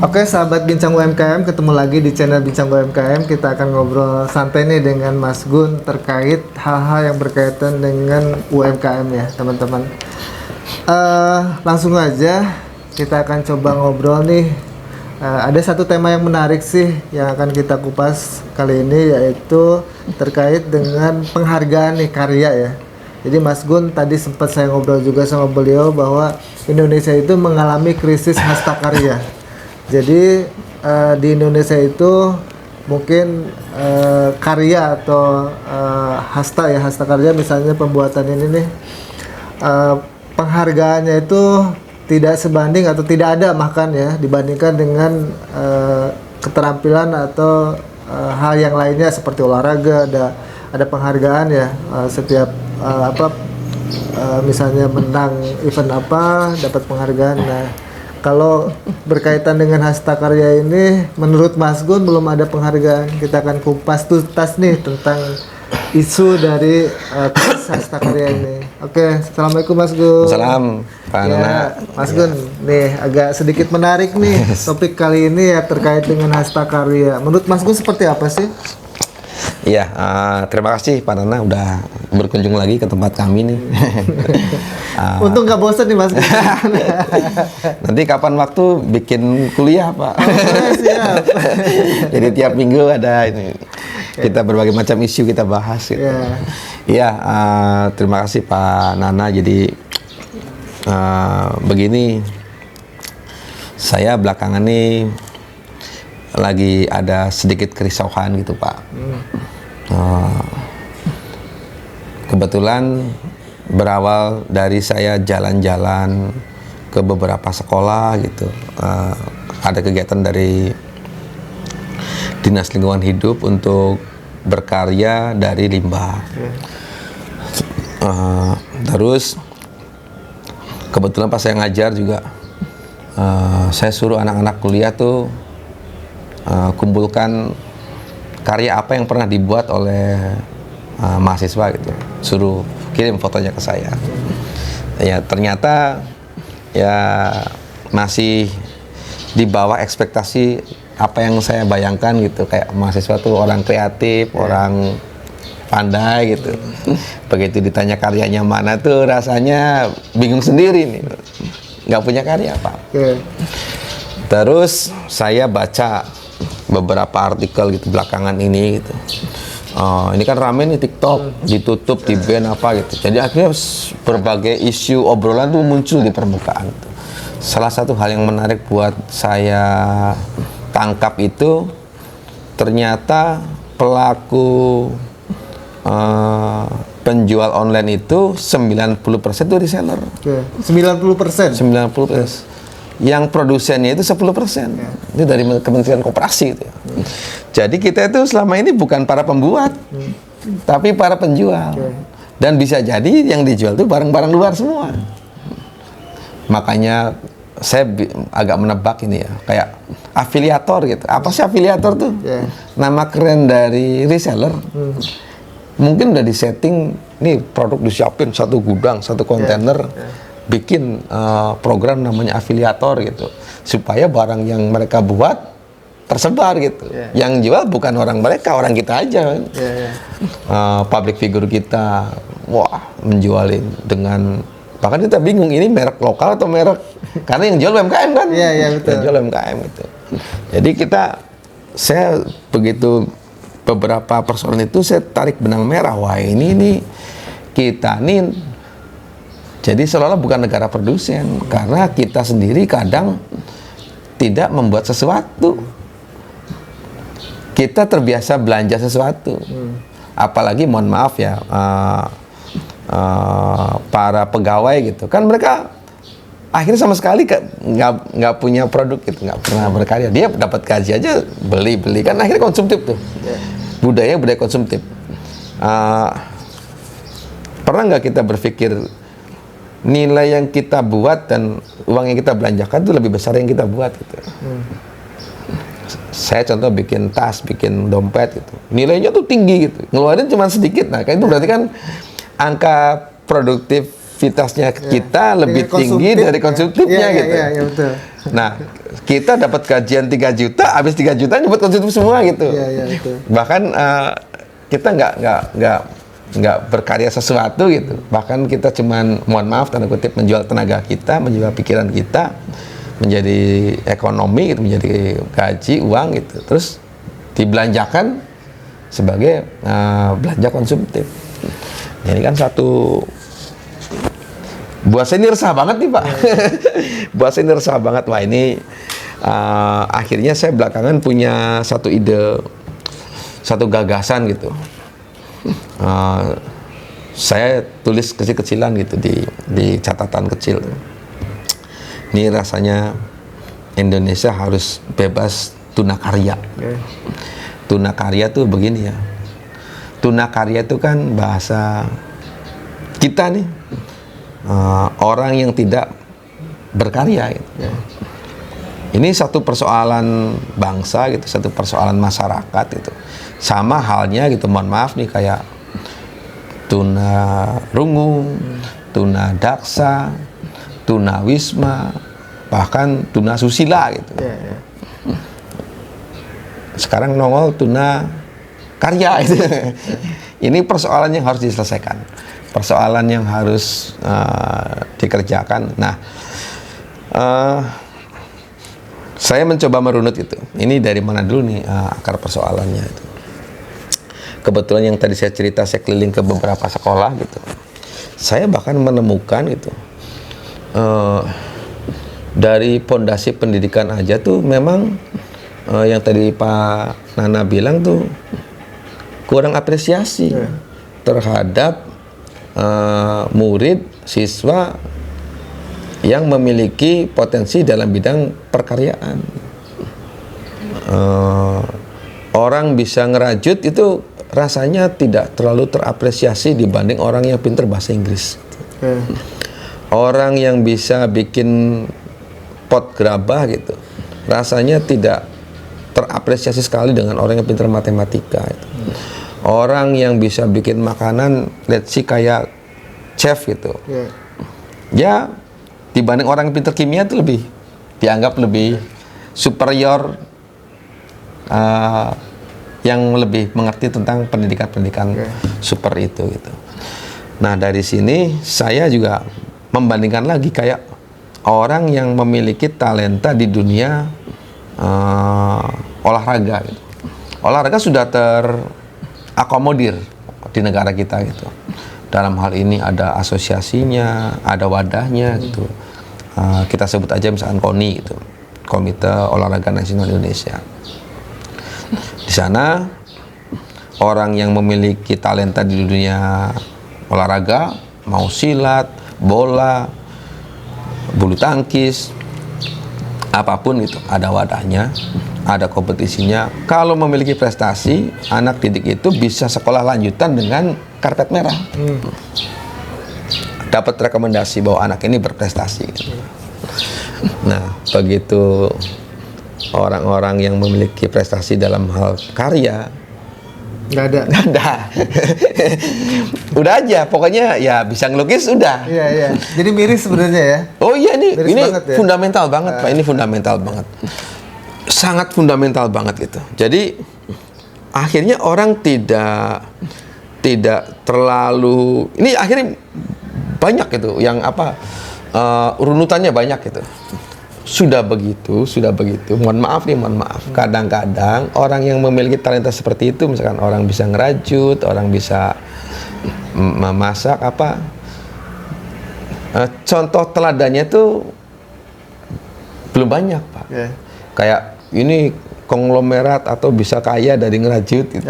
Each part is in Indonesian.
Oke, sahabat Bincang UMKM, ketemu lagi di channel Bincang UMKM. Kita akan ngobrol santai nih dengan Mas Gun terkait hal-hal yang berkaitan dengan UMKM ya, teman-teman. Langsung aja kita akan coba ngobrol nih. Ada satu tema yang menarik sih yang akan kita kupas kali ini, yaitu terkait dengan penghargaan nih karya ya. Jadi Mas Gun tadi sempat saya ngobrol juga sama beliau bahwa Indonesia itu mengalami krisis hasta karya. Jadi di Indonesia itu mungkin karya atau hasta karya, misalnya pembuatan ini nih, penghargaannya itu tidak sebanding atau tidak ada bahkan ya dibandingkan dengan keterampilan atau hal yang lainnya seperti olahraga. Ada penghargaan ya, setiap misalnya menang event apa dapat penghargaan. Nah, kalau berkaitan dengan hasta karya ini, menurut Mas Gun belum ada penghargaan. Kita akan kupas tuntas nih tentang isu dari hasta karya ini. Oke, assalamualaikum Mas Gun. Salam, Pak Nana. Mas Gun, nih agak sedikit menarik nih topik kali ini ya terkait dengan hasta karya. Menurut Mas Gun seperti apa sih? Iya, terima kasih Pak Nana udah berkunjung lagi ke tempat kami nih. Untung nggak bosan nih Mas Gun. Nanti kapan waktu bikin kuliah Pak? Siap. Jadi tiap minggu ada ini. Kita berbagai macam isu kita bahas gitu. Iya, terima kasih Pak Nana. Jadi begini, saya belakangan nih lagi ada sedikit kerisauan gitu Pak. Kebetulan berawal dari saya jalan-jalan ke beberapa sekolah gitu. Ada kegiatan dari Dinas Lingkungan Hidup untuk berkarya dari limbah. Terus kebetulan pas saya ngajar juga, saya suruh anak-anak kuliah tuh kumpulkan karya apa yang pernah dibuat oleh mahasiswa gitu, suruh kirim fotonya ke saya. Ya ternyata ya masih di bawah ekspektasi apa yang saya bayangkan gitu. Kayak mahasiswa tuh orang kreatif, orang pandai gitu. Begitu ditanya karyanya mana tuh rasanya bingung sendiri nih, nggak punya karya Pak. Terus saya baca beberapa artikel gitu belakangan ini gitu. Ini kan rame nih TikTok, ditutup, di ban apa gitu. Jadi akhirnya berbagai isu obrolan tuh muncul di permukaan gitu. Salah satu hal yang menarik buat saya tangkap itu, ternyata pelaku penjual online itu 90% itu reseller. 90%? 90%. Yang produsennya itu 10%. Itu dari Kementerian Koperasi gitu ya. Jadi kita itu selama ini bukan para pembuat, tapi para penjual. Dan bisa jadi yang dijual itu barang-barang luar semua. Makanya saya agak menebak ini ya, kayak afiliator gitu. Apa sih afiliator tuh? Nama keren dari reseller. Mungkin udah disetting, nih produk disiapin satu gudang, satu kontainer. Bikin program namanya afiliator gitu, supaya barang yang mereka buat tersebar gitu. Yang jual bukan orang mereka, orang kita aja. Public figure kita, wah menjualin dengan, bahkan kita bingung ini merek lokal atau merek, karena yang jual UMKM kan. Betul. Yang jual UMKM gitu. Jadi saya begitu beberapa persoalan itu saya tarik benang merah. Wah ini kita nih. Jadi seolah-olah bukan negara produsen, karena kita sendiri kadang tidak membuat sesuatu. Kita terbiasa belanja sesuatu. Apalagi mohon maaf ya, para pegawai gitu. Kan mereka akhirnya sama sekali nggak punya produk gitu, nggak pernah berkarya. Dia dapat gaji aja beli kan akhirnya konsumtif tuh. Budaya konsumtif. Pernah nggak kita berpikir nilai yang kita buat dan uang yang kita belanjakan itu lebih besar yang kita buat gitu. Saya contoh bikin tas, bikin dompet gitu. Nilainya tuh tinggi gitu. Ngeluarin cuma sedikit. Nah, kayak itu berarti kan angka produktif produktivitasnya kita lebih Dengan tinggi konsumtif, dari konsumtifnya ya, gitu. Iya, betul. Nah, kita dapat gajian 3 juta, habis 3 juta buat konsumtif semua gitu. Iya, betul. Bahkan kita nggak berkarya sesuatu gitu. Bahkan kita cuman, mohon maaf tanda kutip, menjual tenaga kita, menjual pikiran kita menjadi ekonomi gitu, menjadi gaji, uang gitu. Terus dibelanjakan sebagai belanja konsumtif. Ini kan satu, buat saya ini resah banget nih Pak. Buat saya ini resah banget. Wah ini akhirnya saya belakangan punya satu ide, satu gagasan gitu. Saya tulis kecil-kecilan gitu di catatan kecil. Ini rasanya Indonesia harus bebas tuna karya. Tuna karya tuh begini ya. Tuna karya itu kan bahasa kita nih, orang yang tidak berkarya gitu. Ini satu persoalan bangsa gitu, satu persoalan masyarakat gitu. Sama halnya gitu, mohon maaf nih, kayak tuna rungu, tuna daksa, tuna wisma, bahkan tuna susila gitu. Sekarang nongol tuna karya itu. Ini persoalan yang harus diselesaikan, persoalan yang harus dikerjakan. Nah, saya mencoba merunut itu. Ini dari mana dulu nih akar persoalannya itu. Kebetulan yang tadi saya cerita, saya keliling ke beberapa sekolah gitu. Saya bahkan menemukan gitu, dari pondasi pendidikan aja tuh memang yang tadi Pak Nana bilang tuh kurang apresiasi terhadap murid, siswa yang memiliki potensi dalam bidang perkaryaan. Orang bisa ngerajut itu rasanya tidak terlalu terapresiasi dibanding orang yang pintar bahasa Inggris. Orang yang bisa bikin pot gerabah gitu, rasanya tidak terapresiasi sekali dengan orang yang pintar matematika gitu. Orang yang bisa bikin makanan, let's see kayak chef gitu, ya dibanding orang yang pintar kimia itu lebih dianggap lebih superior, yang lebih mengerti tentang pendidikan-pendidikan super itu gitu. Nah dari sini saya juga membandingkan lagi kayak orang yang memiliki talenta di dunia olahraga gitu. Olahraga sudah terakomodir di negara kita gitu. Dalam hal ini ada asosiasinya, ada wadahnya gitu. Kita sebut aja misalkan KONI gitu, Komite Olahraga Nasional Indonesia. Di sana orang yang memiliki talenta di dunia olahraga, mau silat, bola, bulu tangkis, apapun itu, ada wadahnya, ada kompetisinya. Kalau memiliki prestasi, anak didik itu bisa sekolah lanjutan dengan karpet merah. Dapat rekomendasi bahwa anak ini berprestasi. Nah, begitu orang-orang yang memiliki prestasi dalam hal karya, nggak ada. Udah aja, pokoknya ya bisa ngelukis udah. Iya. Jadi miris sebenarnya ya. Oh iya nih, Miris ini banget ya? fundamental banget Pak, ini fundamental banget. Sangat fundamental banget gitu. Jadi akhirnya orang tidak terlalu, ini akhirnya banyak gitu yang apa, runutannya banyak gitu. Sudah begitu, mohon maaf. Kadang-kadang orang yang memiliki talenta seperti itu, misalkan orang bisa ngerajut, orang bisa memasak apa, contoh teladannya itu belum banyak Pak. Kayak ini konglomerat atau bisa kaya dari ngerajut gitu.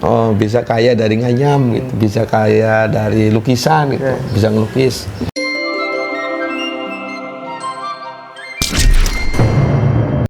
Oh, bisa kaya dari nganyam gitu, bisa kaya dari lukisan gitu, bisa ngelukis.